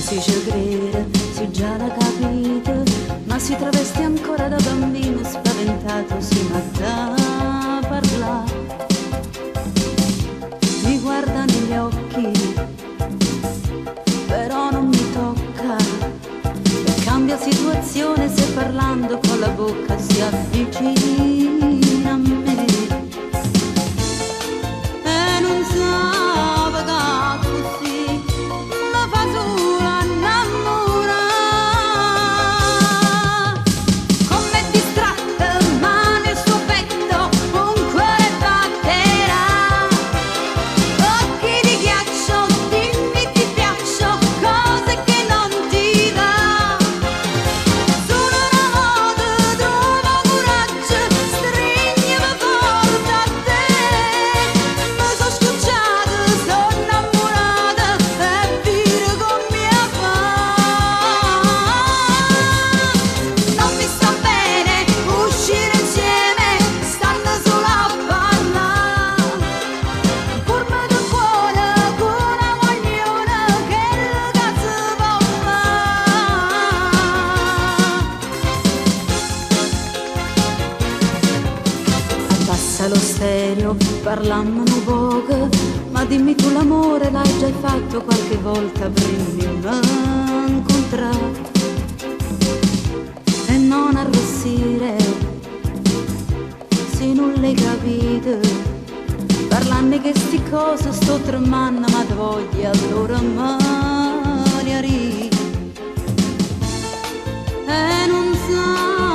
Si ci crede, si già l'ha capito, ma si traveste ancora da bambino spaventato, si metta a parlare. Mi guarda negli occhi, però non mi tocca, e cambia situazione se parlando con la bocca si avvicina a me. E non sa pagare così, ma fa sola. Lo stereo, parlammo poco, ma dimmi tu l'amore l'hai già fatto qualche volta prima di me incontrare. E non arrossire, se non l'hai capito, parlando che sti cose sto tremando, ma ti voglio allora male a ri. E non sa